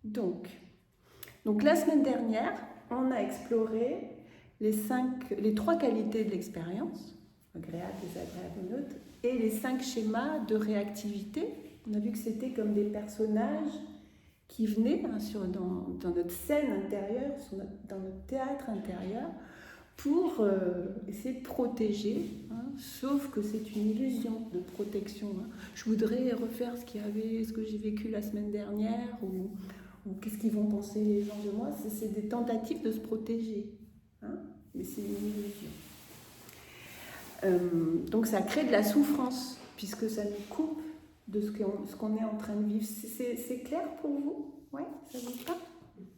Donc la semaine dernière, on a exploré les 3 qualités de l'expérience, agréable, désagréable, neutre, et les 5 schémas de réactivité. On a vu que c'était comme des personnages qui venaient dans notre scène intérieure, dans notre théâtre intérieur, pour essayer de protéger, sauf que c'est une illusion de protection. Je voudrais refaire ce que j'ai vécu la semaine dernière, ou qu'est-ce qu'ils vont penser les gens de moi. C'est des tentatives de se protéger, mais c'est une illusion. Donc ça crée de la souffrance, puisque ça nous coupe de ce qu'on est en train de vivre. C'est clair pour vous? Ouais, ça vous parle?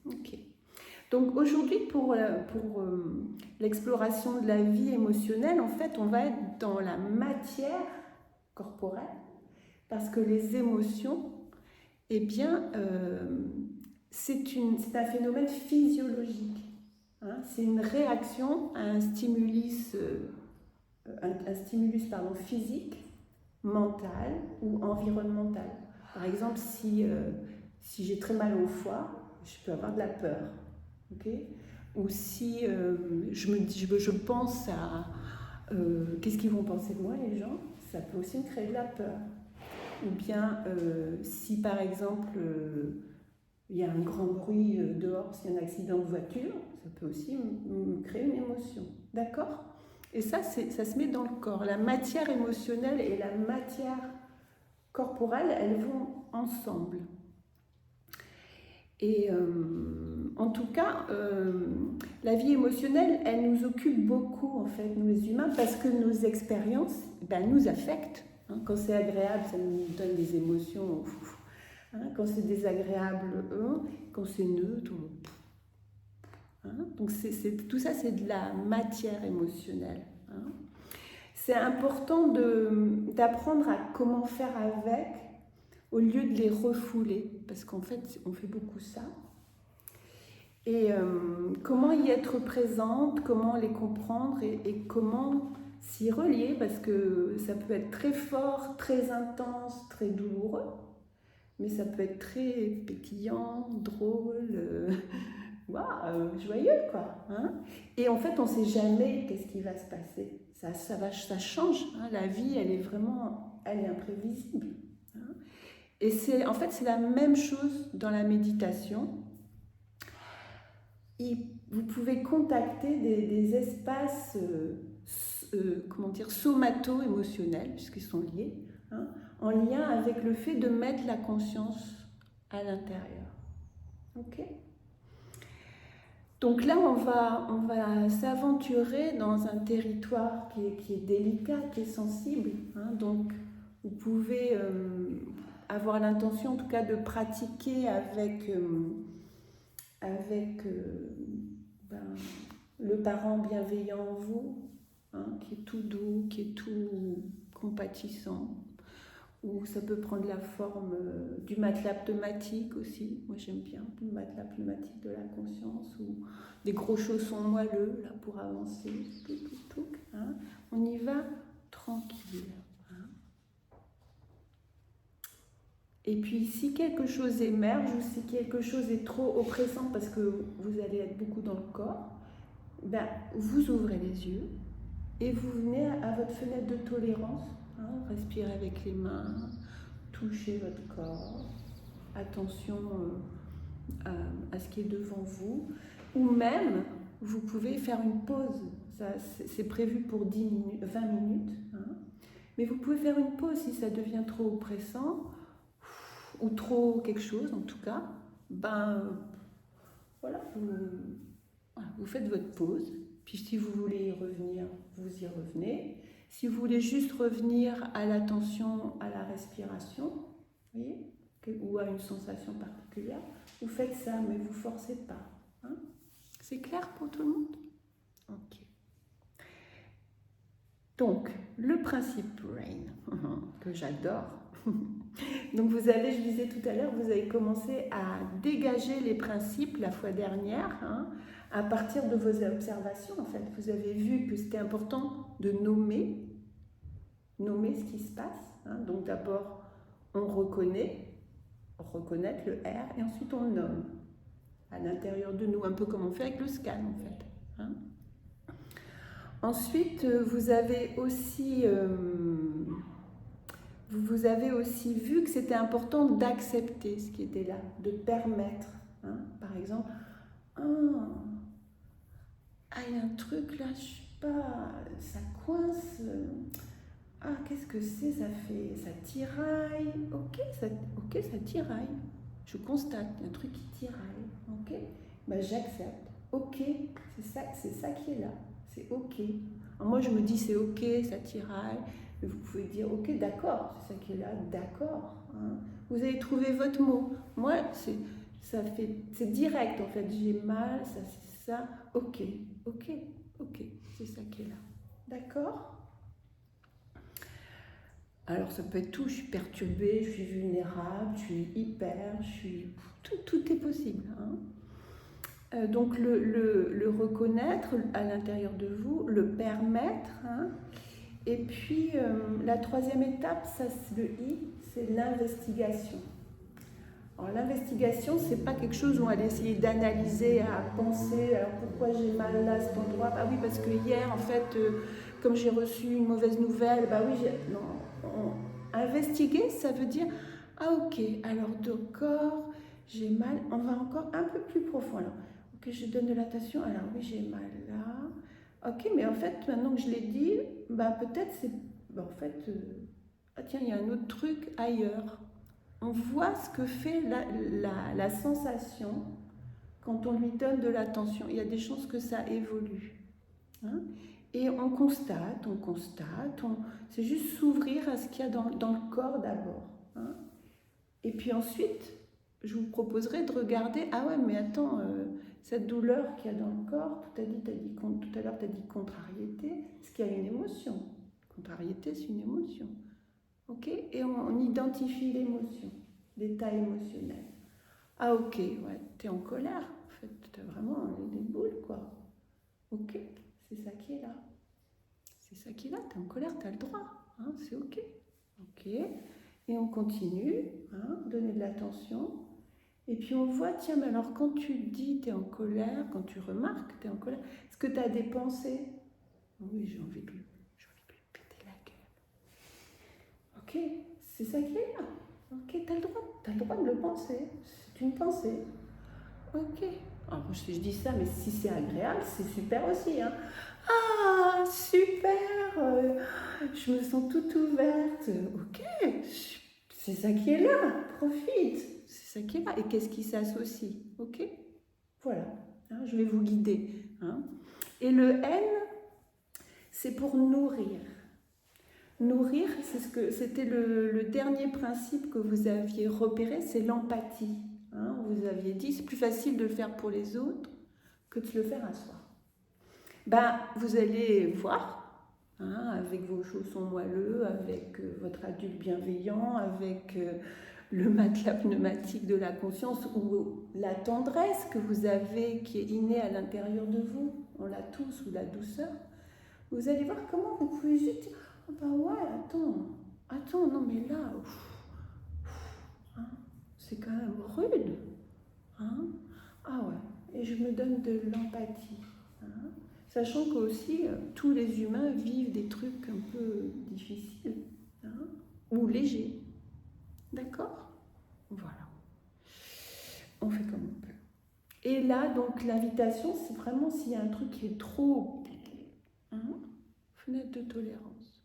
Ok. Donc aujourd'hui, pour l'exploration de la vie émotionnelle, en fait, on va être dans la matière corporelle, parce que les émotions, eh bien, c'est un phénomène physiologique. C'est une réaction à un stimulus, physique, mental ou environnemental. Par exemple, si j'ai très mal au foie, je peux avoir de la peur. Okay. Ou si je pense à qu'est-ce qu'ils vont penser de moi, les gens, ça peut aussi me créer de la peur. Ou bien si par exemple il y a un grand bruit dehors, s'il y a un accident de voiture, ça peut aussi me créer une émotion. D'accord? Et ça se met dans le corps. La matière émotionnelle et la matière corporelle, elles vont ensemble. Et en tout cas, la vie émotionnelle, elle nous occupe beaucoup, en fait, nous les humains, parce que nos expériences nous affectent. Quand c'est agréable, ça nous donne des émotions. Quand c'est désagréable, quand c'est neutre, donc tout ça, c'est de la matière émotionnelle. C'est important d'apprendre à comment faire avec, au lieu de les refouler, parce qu'en fait, on fait beaucoup ça. Et comment y être présente, comment les comprendre et comment s'y relier, parce que ça peut être très fort, très intense, très douloureux, mais ça peut être très pétillant, drôle, joyeux, quoi. Et en fait, on ne sait jamais qu'est-ce qui va se passer. Ça change. La vie, elle est imprévisible. Et c'est la même chose dans la méditation. Vous pouvez contacter des espaces somato-émotionnels, puisqu'ils sont liés, en lien avec le fait de mettre la conscience à l'intérieur. Ok ? Donc là, on va s'aventurer dans un territoire qui est délicat, qui est sensible. Donc, vous pouvez avoir l'intention, en tout cas, de pratiquer avec le parent bienveillant en vous, qui est tout doux, qui est tout compatissant. Ou ça peut prendre la forme du matelas pneumatique aussi. Moi, j'aime bien le matelas pneumatique de la conscience, ou des gros chaussons moelleux là, pour avancer. On y va tranquille. Et puis, si quelque chose émerge ou si quelque chose est trop oppressant parce que vous allez être beaucoup dans le corps, vous ouvrez les yeux et vous venez à votre fenêtre de tolérance. Respirez avec les mains, touchez votre corps, attention à ce qui est devant vous, ou même vous pouvez faire une pause. C'est prévu pour 20 minutes, mais vous pouvez faire une pause si ça devient trop oppressant ou trop quelque chose en tout cas. Vous faites votre pause, puis si vous voulez y revenir, vous y revenez. Si vous voulez juste revenir à l'attention, à la respiration, voyez, ou à une sensation particulière, vous faites ça, mais vous ne forcez pas. C'est clair pour tout le monde? Ok. Donc, le principe RAIN, que j'adore. Donc vous avez, je disais tout à l'heure, vous avez commencé à dégager les principes la fois dernière, à partir de vos observations. En fait, vous avez vu que c'était important de nommer ce qui se passe. Donc d'abord, on reconnaît, reconnaître le R et ensuite on le nomme à l'intérieur de nous, un peu comme on fait avec le scan en fait. Hein. Ensuite, vous avez aussi vu que c'était important d'accepter ce qui était là, de permettre. Hein. Par exemple, il y a un truc là, je sais pas, ça coince. Qu'est-ce que c'est? Ça tiraille. Ok, ça tiraille. Je constate, il y a un truc qui tiraille. Ok, ben, j'accepte. Ok, c'est ça qui est là. C'est ok. Alors moi je me dis c'est ok, ça tiraille. Mais vous pouvez dire ok, d'accord, c'est ça qui est là, d'accord. Hein. Vous avez trouvé votre mot. Moi c'est direct en fait. J'ai mal, ça c'est ça. Ok, c'est ça qui est là. D'accord? Alors ça peut être tout, je suis perturbée, je suis vulnérable, je suis hyper, tout est possible. Hein. Donc le reconnaître à l'intérieur de vous, le permettre. Hein. Et puis la troisième étape, ça c'est le I, c'est l'investigation. Alors l'investigation, c'est pas quelque chose où on va essayer d'analyser, à penser, alors pourquoi j'ai mal là à cet endroit? Ah oui, parce que hier, en fait, comme j'ai reçu une mauvaise nouvelle, bah oui, investiguer, ça veut dire, ah ok, alors d'accord, j'ai mal, on va encore un peu plus profond. Alors, ok, je donne de l'attention, alors oui, j'ai mal là. Ok, mais en fait, maintenant que je l'ai dit, bah peut-être c'est, en fait, tiens, il y a un autre truc ailleurs. On voit ce que fait la sensation quand on lui donne de l'attention. Il y a des chances que ça évolue. Hein. Et on constate, c'est juste s'ouvrir à ce qu'il y a dans le corps d'abord. Hein. Et puis ensuite, je vous proposerai de regarder, ah ouais, mais attends, cette douleur qu'il y a dans le corps, tout à l'heure tu as dit contrariété, est-ce qu'il y a une émotion? Contrariété, c'est une émotion. Ok, et on identifie l'émotion, l'état émotionnel. Ah ok, ouais, t'es en colère, en fait, t'as vraiment des boules, quoi. Ok, c'est ça qui est là. C'est ça qui est là, t'es en colère, t'as le droit, hein, c'est ok. Ok, et on continue, hein, donner de l'attention. Et puis on voit, tiens, mais alors quand tu dis t'es en colère, quand tu remarques que t'es en colère, est-ce que t'as des pensées? Oui, j'ai envie de lui péter la gueule. Ok, c'est ça qui est là. Ok, t'as le droit de le penser. C'est une pensée. Ok. Alors, je dis ça, mais si c'est agréable, c'est super aussi. Hein. Ah, super. Je me sens toute ouverte. Ok, c'est ça qui est là. Profite. C'est ça qui est là. Et qu'est-ce qui s'associe? Ok. Voilà. Hein, je vais vous guider. Hein. Et le N, c'est pour nourrir. Nourrir, c'était le dernier principe que vous aviez repéré, c'est l'empathie. Hein, vous aviez dit, c'est plus facile de le faire pour les autres que de se le faire à soi. Ben, vous allez voir, hein, avec vos chaussons moelleux, avec votre adulte bienveillant, avec le matelas pneumatique de la conscience ou la tendresse que vous avez qui est innée à l'intérieur de vous, on l'a tous, ou la douceur. Vous allez voir comment vous pouvez juste dire, oh bah ouais, attends, non mais là, hein, c'est quand même rude. Hein. Ah ouais, et je me donne de l'empathie. Hein. Sachant qu'aussi, tous les humains vivent des trucs un peu difficiles, hein, ou légers. D'accord? Voilà. On fait comme on peut. Et là, donc, l'invitation, c'est vraiment s'il y a un truc qui est trop... Hein, fenêtre de tolérance.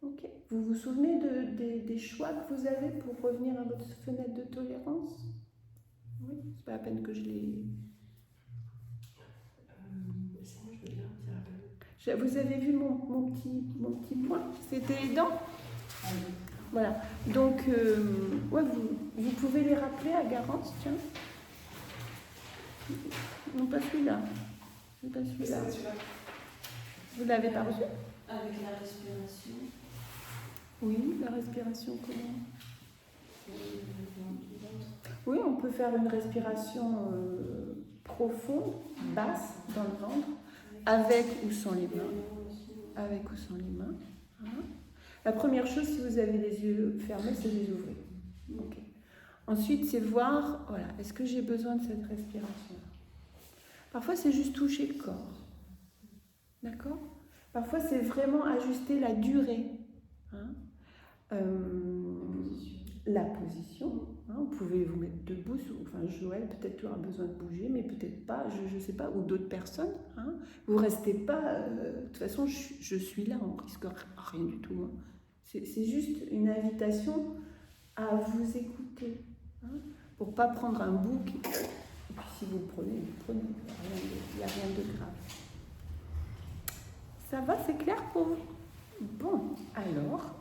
Ok. Vous vous souvenez des choix que vous avez pour revenir à votre fenêtre de tolérance? Oui, c'est pas la peine que je les... Vous avez vu mon petit point? C'était les dents? Voilà. Donc, ouais, vous pouvez les rappeler à Garance, tiens. Non, pas celui-là. Pas celui-là. Vous l'avez pas reçu? Avec la respiration. Oui, la respiration comment? Oui, on peut faire une respiration profonde, basse, dans le ventre, avec ou sans les mains. Avec ou sans les mains. Hein. La première chose, si vous avez les yeux fermés, c'est les ouvrir. Okay. Ensuite, c'est voir, voilà, est-ce que j'ai besoin de cette respiration? Parfois, c'est juste toucher le corps. D'accord? Parfois, c'est vraiment ajuster la durée. Hein? La position. Hein? Vous pouvez vous mettre debout. Enfin, Joël, peut-être tu auras besoin de bouger, mais peut-être pas, je ne sais pas, ou d'autres personnes. Hein? Vous ne restez pas... de toute façon, je suis là, on ne risque rien du tout. Hein? C'est juste une invitation à vous écouter. Hein? Pour ne pas prendre un bouc. Et puis, si vous le prenez, vous le prenez. Il n'y a rien de grave. Ça va, c'est clair pour vous? Bon, alors...